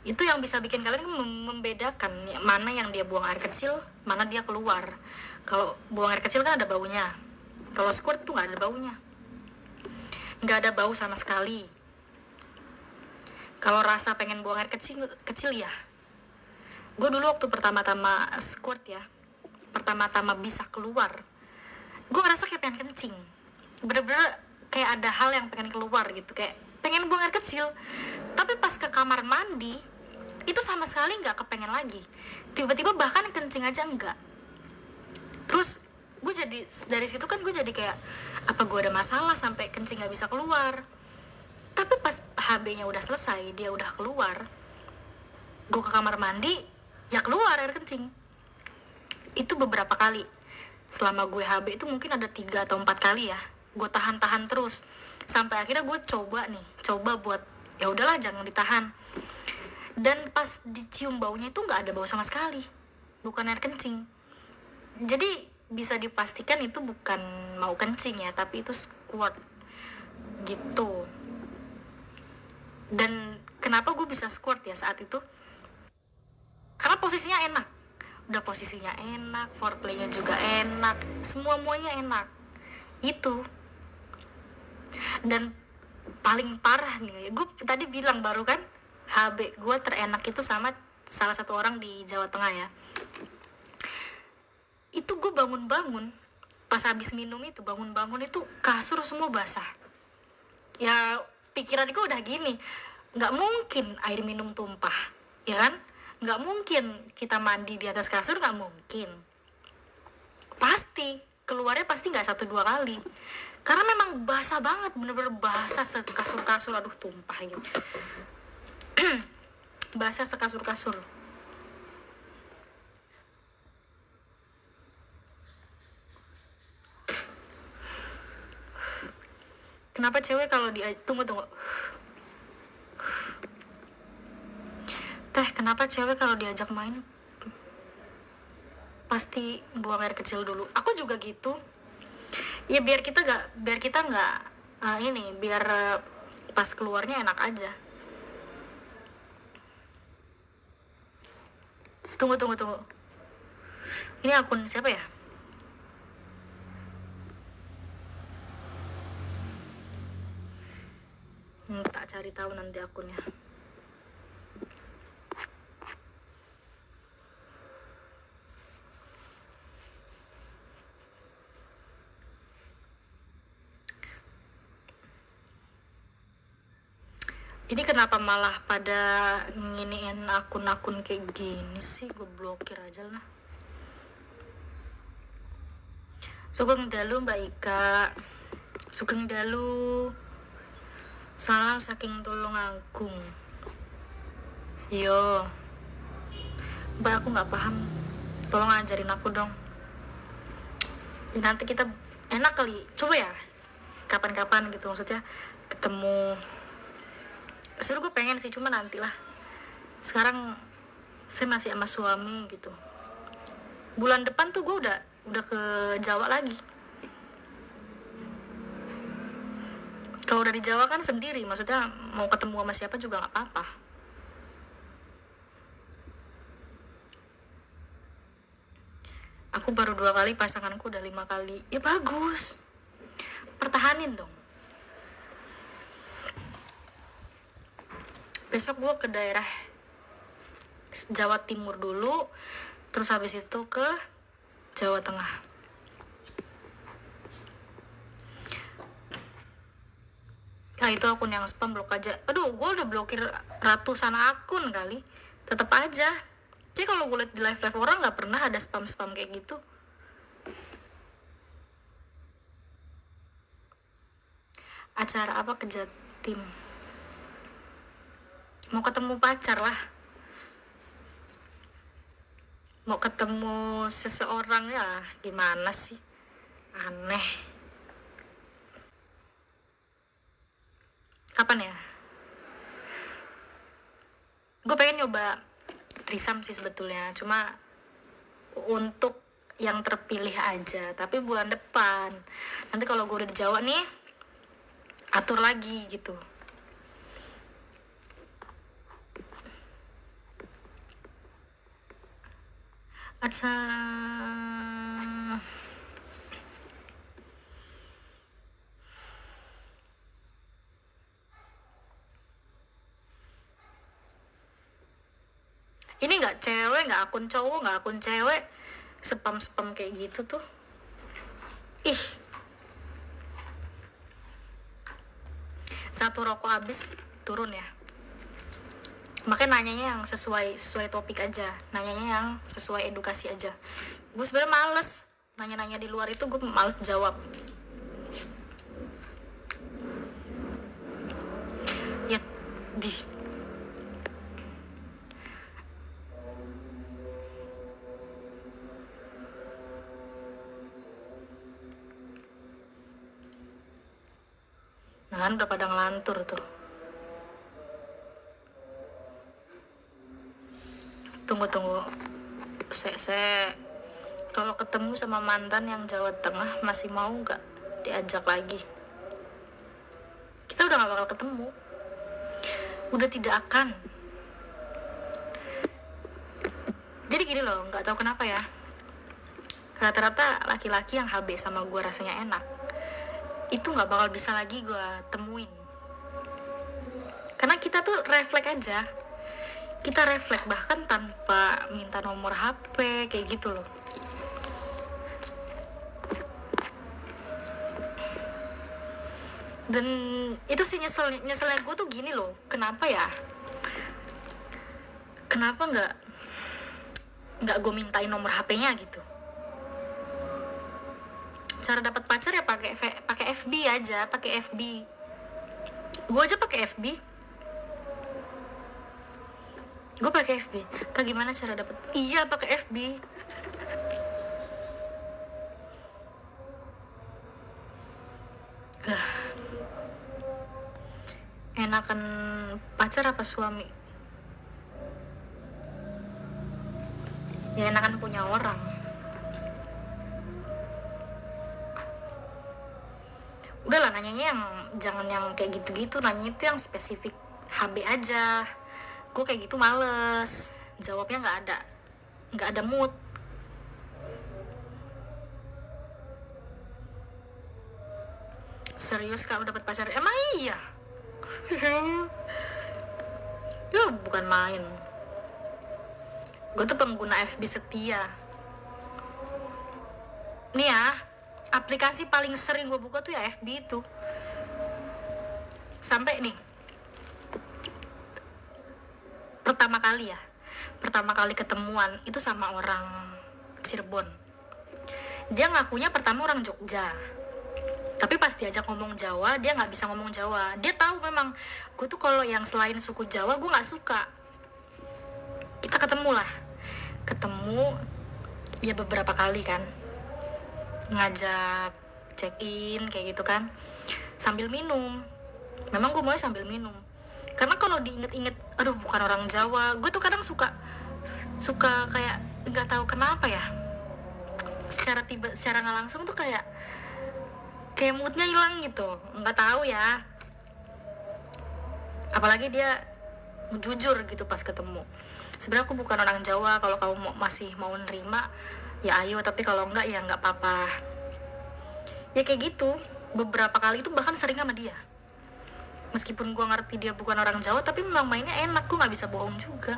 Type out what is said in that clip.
Itu yang bisa bikin kalian membedakan mana yang dia buang air kecil, mana dia keluar. Kalau buang air kecil kan ada baunya, kalau squirt tuh nggak ada baunya, nggak ada bau sama sekali. Kalau rasa pengen buang air kecil ya, gue dulu waktu pertama-tama squirt ya, pertama-tama bisa keluar, gue ngerasa kayak pengen kencing, bener-bener kayak ada hal yang pengen keluar gitu, kayak pengen buang air kecil. Tapi pas ke kamar mandi itu sama sekali nggak kepengen lagi, tiba-tiba bahkan kencing aja enggak. Terus gue jadi dari situ kan gue jadi kayak, apa gue ada masalah sampai kencing nggak bisa keluar. Tapi pas HB-nya udah selesai, dia udah keluar, gue ke kamar mandi, ya keluar air kencing. Itu beberapa kali selama gue HB, itu mungkin ada 3 atau 4 kali ya, gue tahan terus sampai akhirnya gue coba buat ya udahlah jangan ditahan. Dan pas dicium baunya itu nggak ada bau sama sekali, bukan air kencing. Jadi bisa dipastikan itu bukan mau kencing ya, tapi itu squirt gitu. Dan kenapa gue bisa squirt ya saat itu, karena posisinya enak, udah posisinya enak, foreplaynya juga enak, semuanya enak itu. Dan paling parah nih, gue tadi bilang baru kan, HB gue terenak itu sama salah satu orang di Jawa Tengah ya. Itu gue bangun-bangun, pas habis minum itu bangun-bangun itu kasur semua basah. Ya pikiran gue udah gini, nggak mungkin air minum tumpah, ya kan? Nggak mungkin kita mandi di atas kasur, nggak mungkin. Pasti keluarnya pasti nggak 1-2 kali, karena memang basah banget, bener-bener basah sekasur-kasur. Aduh tumpah gitu. Basah sekasur-kasur. Kenapa cewek kalau tunggu Teh, kenapa cewek kalau diajak main pasti buang air kecil dulu? Aku juga gitu. Ya biar kita nggak biar pas keluarnya enak aja. Tunggu. Ini akun siapa ya? Tak cari tahu nanti akunnya. Ini kenapa malah pada nginiin akun-akun kayak gini sih? Gue blokir aja lah. Sugeng dalu Mbak Ika. Sugeng dalu. Salam saking Tulungagung. Yo. Mbak, aku gak paham. Tolong ajarin aku dong. Ya, nanti kita enak kali. Coba ya. Kapan-kapan gitu, maksudnya ketemu. Seru, gue pengen sih, cuma nantilah. Sekarang saya masih sama suami gitu. Bulan depan tuh gue udah ke Jawa lagi. Kalau udah di Jawa kan sendiri, maksudnya mau ketemu sama siapa juga nggak apa-apa. Aku baru 2 kali, pasanganku udah 5 kali. Ya bagus, pertahanin dong. Besok gue ke daerah Jawa Timur dulu, terus habis itu ke Jawa Tengah. Nah itu akun yang spam blok aja. Aduh, gue udah blokir ratusan akun kali, tetap aja. Jadi kalau gue liat di live orang nggak pernah ada spam kayak gitu. Acara apa ke Jatim? Mau ketemu pacar lah, mau ketemu seseorang ya, gimana sih, aneh. Kapan ya? Gue pengen nyoba trisam sih sebetulnya, cuma untuk yang terpilih aja, tapi bulan depan. Nanti kalau gue udah di Jawa nih, atur lagi gitu. Aca, ini nggak cewek, nggak akun cowok, nggak akun cewek, spam kayak gitu tuh. Ih, satu rokok habis turun ya. Makanya nanyanya yang sesuai topik aja, nanyanya yang sesuai edukasi aja. Gue sebenarnya males nanya-nanya di luar itu, gue males jawab. Ya di nah kan udah pada ngelantur tuh. Tunggu saya kalau ketemu sama mantan yang Jawa Tengah masih mau nggak diajak lagi? Kita udah nggak bakal ketemu, udah tidak akan. Jadi gini loh, nggak tahu kenapa ya, rata-rata laki-laki yang HB sama gue rasanya enak itu nggak bakal bisa lagi gue temuin, karena kita tuh refleks aja, kita refleks bahkan tanpa minta nomor HP kayak gitu loh. Dan itu sih nyeselnya gue tuh gini loh, kenapa nggak gue mintain nomor HP-nya gitu. Cara dapat pacar ya pakai FB aja, pakai FB. Gue aja pakai FB. Gue pakai FB. Kak gimana cara dapat? Iya pakai FB. Enakan pacar apa suami? Ya enakan punya orang. Udahlah nanyanya yang jangan yang kayak gitu-gitu, nanya itu yang spesifik HB aja. Gue kayak gitu males, jawabnya nggak ada mood. Serius kak dapat pacar? Emang iya? Ya bukan main. Gue tuh pengguna FB setia. Nih ya, aplikasi paling sering gue buka tuh ya FB itu. Sampai nih, pertama kali ketemuan itu sama orang Cirebon. Dia ngakunya pertama orang Jogja, tapi pas diajak ngomong Jawa dia nggak bisa ngomong Jawa. Dia tahu memang gue tuh kalau yang selain suku Jawa gue nggak suka. Kita ketemu ya beberapa kali kan, ngajak check in kayak gitu kan, sambil minum. Memang gue mau sambil minum, karena kalau diinget-inget aduh bukan orang Jawa, gue tuh kadang suka kayak nggak tahu kenapa ya, secara nggak langsung tuh kayak moodnya hilang gitu, nggak tahu ya. Apalagi dia jujur gitu pas ketemu, sebenarnya aku bukan orang Jawa, kalau kamu masih mau nerima ya ayo, tapi kalau enggak ya nggak apa-apa. Ya kayak gitu beberapa kali itu, bahkan sering sama dia. Meskipun gue ngerti dia bukan orang Jawa, tapi memang mainnya enak, gue nggak bisa bohong juga.